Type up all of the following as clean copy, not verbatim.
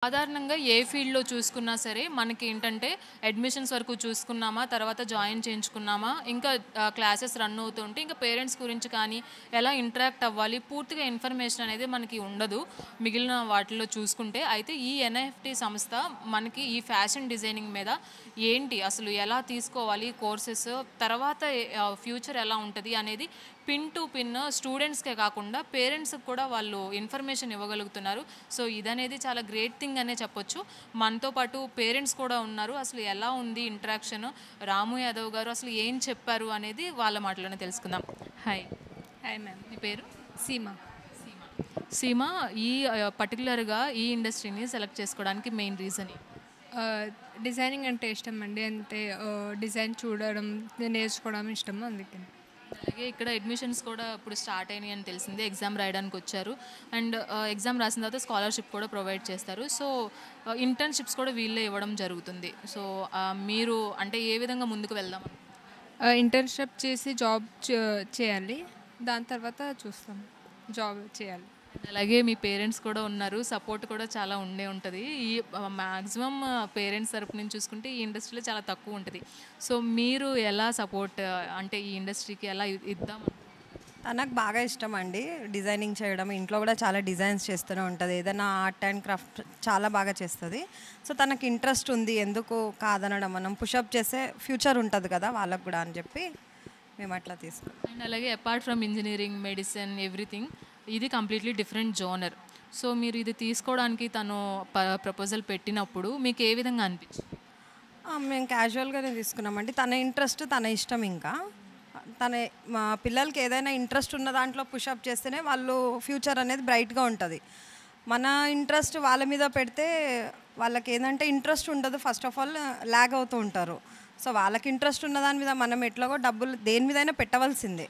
సాధారణంగా ఏ ఫీల్డ్‌లో చూసుకున్నా సరే, మనకి ఏంటంటే అడ్మిషన్స్ వరకు చూసుకున్నామా, తర్వాత జాయిన్ చేయించుకున్నామా, ఇంకా క్లాసెస్ రన్ అవుతుంటే, ఇంకా పేరెంట్స్ గురించి కానీ, ఎలా ఇంటరాక్ట్ అవ్వాలి, పూర్తిగా ఇన్ఫర్మేషన్ అనేది మనకి ఉండదు. మిగిలిన వాటిల్లో చూసుకుంటే. అయితే ఈ ఎన్ఐఎఫ్‌టి సంస్థ మనకి ఈ ఫ్యాషన్ డిజైనింగ్ మీద ఏంటి, అసలు ఎలా తీసుకోవాలి కోర్సెస్, తర్వాత ఫ్యూచర్ ఎలా ఉంటది అనేది పిన్ టు పిన్ స్టూడెంట్స్‌కే కాకుండా పేరెంట్స్‌కి కూడా వాళ్ళు ఇన్ఫర్మేషన్ ఇవ్వగలుగుతున్నారు. సో, ఇదనేది చాలా గ్రేట్ థింగ్ అనే చెప్పొచ్చు. మనతో పాటు పేరెంట్స్ కూడా ఉన్నారు. అసలు ఎలా ఉంది ఇంటరాక్షన్, రాము యాదవ్ గారు అసలు ఏం చెప్పారు అనేది వాళ్ళ మాటలోనే తెలుసుకుందాం. హాయ్. Hi ma'am. మీ పేరు? సీమ. సీమ. ఈ పర్టిక్యులర్‌గా ఈ ఇండస్ట్రీని సెలెక్ట్ చేసుకోవడానికి మెయిన్ రీజన్ ఏంటి? డిజైనింగ్ అంటే ఇష్టం అండి. అంటే డిజైన్ చూడడం, నేర్చుకోవడం ఇష్టం అందుకని. అలాగే ఇక్కడ అడ్మిషన్స్ కూడా ఇప్పుడు స్టార్ట్ అయినాయి అని తెలిసింది. ఎగ్జామ్ రాయడానికి వచ్చారు. అండ్ ఎగ్జామ్ రాసిన తర్వాత స్కాలర్‌షిప్ కూడా ప్రొవైడ్ చేస్తారు. సో, ఇంటర్న్‌షిప్స్ కూడా వీళ్ళే ఇవ్వడం జరుగుతుంది. సో, మీరు అంటే ఏ విధంగా ముందుకు వెళ్దాం? ఇంటర్న్‌షిప్ చేసి జాబ్ చేయాలి. దాని తర్వాత చూస్తాం జాబ్ చేయాలి. అలాగే మీ పేరెంట్స్ కూడా ఉన్నారు. సపోర్ట్ కూడా చాలా ఉండే ఉంటది. ఈ మాక్సిమం పేరెంట్స్ తరపు నుంచి చూసుకుంటే ఈ ఇండస్ట్రీలో చాలా తక్కువ ఉంటది. సో, మీరు ఎలా సపోర్ట్ అంటే ఈ ఇండస్ట్రీకి ఎలా ఇద్దాం? తనకు బాగా ఇష్టం అండి డిజైనింగ్ చేయడం. ఇంట్లో కూడా చాలా డిజైన్స్ చేస్తూనే ఉంటుంది. ఏదైనా ఆర్ట్ అండ్ క్రాఫ్ట్ చాలా బాగా చేస్తుంది. సో తనకు ఇంట్రెస్ట్ ఉంది, ఎందుకు కాదనడం, మనం పుషప్ చేస్తే ఫ్యూచర్ ఉంటుంది కదా వాళ్ళకు కూడా అని చెప్పి మేము అట్లా తీసుకున్నాం. అండ్ అలాగే apart from engineering, medicine, everything ఇది కంప్లీట్లీ డిఫరెంట్ జోనర్. సో, మీరు ఇది తీసుకోవడానికి తను ప్రపోజల్ పెట్టినప్పుడు మీకు ఏ విధంగా అనిపించింది? మేము క్యాజువల్గానే తీసుకున్నామండి. తన ఇంట్రెస్ట్ తన ఇష్టం. ఇంకా తన మా పిల్లలకి ఏదైనా ఇంట్రెస్ట్ ఉన్న దాంట్లో పుషప్ చేస్తేనే వాళ్ళు ఫ్యూచర్ అనేది బ్రైట్గా ఉంటుంది. మన ఇంట్రెస్ట్ వాళ్ళ మీద పెడితే వాళ్ళకి ఏంటంటే ఇంట్రెస్ట్ ఉండదు. ఫస్ట్ ఆఫ్ ఆల్ ల్యాగ్ అవుతూ ఉంటారు. సో వాళ్ళకి ఇంట్రెస్ట్ ఉన్న దాని మీద మనం ఎట్లాగో డబ్బులు దేని మీదైనా పెట్టవలసిందే.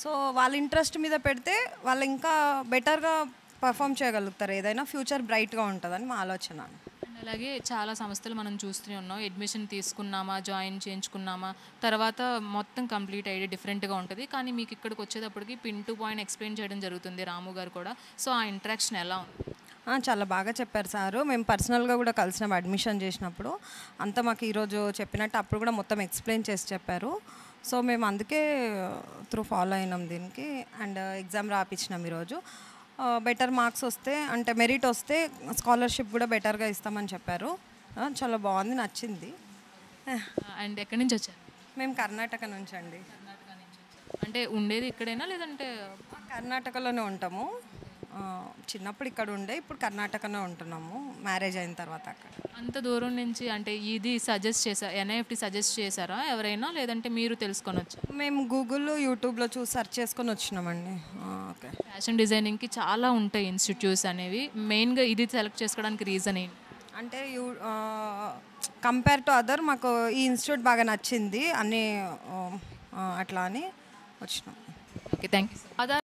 సో వాళ్ళ ఇంట్రెస్ట్ మీద పెడితే వాళ్ళు ఇంకా బెటర్గా పర్ఫామ్ చేయగలుగుతారు. ఏదైనా ఫ్యూచర్ బ్రైట్గా ఉంటుందని మా ఆలోచన. అండ్ అలాగే చాలా సంస్థలు మనం చూస్తూనే ఉన్నాం. అడ్మిషన్ తీసుకున్నామా, జాయిన్ చేయించుకున్నామా, తర్వాత మొత్తం కంప్లీట్ అయ్యి డిఫరెంట్గా ఉంటుంది. కానీ మీకు ఇక్కడికి వచ్చేటప్పటికి పిన్ టు పాయింట్ ఎక్స్ప్లెయిన్ చేయడం జరుగుతుంది రాము గారు కూడా. సో, ఆ ఇంటరాక్షన్ ఎలా ఉంది? చాలా బాగా చెప్పారు సారు. మేము పర్సనల్గా కూడా కలిసినాం అడ్మిషన్ చేసినప్పుడు. అంతా మాకు ఈరోజు చెప్పినట్టు అప్పుడు కూడా మొత్తం ఎక్స్ప్లెయిన్ చేసి చెప్పారు. సో మేము అందుకే త్రూ ఫాలో అయినాం దీనికి. అండ్ ఎగ్జామ్ రాపించినాం ఈరోజు. బెటర్ మార్క్స్ వస్తే అంటే మెరిట్ వస్తే స్కాలర్షిప్ కూడా బెటర్గా ఇస్తామని చెప్పారు. చాలా బాగుంది, నచ్చింది. అండ్ ఎక్కడి నుంచి వచ్చారు? మేము కర్ణాటక నుంచి అండి. అంటే ఉండేది ఇక్కడైనా లేదంటే? కర్ణాటకలోనే ఉంటాము. చిన్నప్పుడు ఇక్కడ ఉండే, ఇప్పుడు కర్ణాటకలో ఉంటున్నాము. మ్యారేజ్ అయిన తర్వాత అక్కడ. అంత దూరం నుంచి అంటే ఇది సజెస్ట్ చేశారు, ఎన్ఐఎఫ్టీ సజెస్ట్ చేశారా ఎవరైనా, లేదంటే మీరు తెలుసుకొని వచ్చారు? మేము గూగుల్లో, యూట్యూబ్లో చూసి సెర్చ్ చేసుకొని వచ్చినామండి. ఓకే. ఫ్యాషన్ డిజైనింగ్కి చాలా ఉంటాయి ఇన్స్టిట్యూట్స్ అనేవి. మెయిన్గా ఇది సెలెక్ట్ చేసుకోవడానికి రీజన్ ఏంటి? అంటే కంపేర్ టు అదర్ మాకు ఈ ఇన్స్టిట్యూట్ బాగా నచ్చింది అన్నీ అట్లా అని వచ్చినాం. Okay, thank you.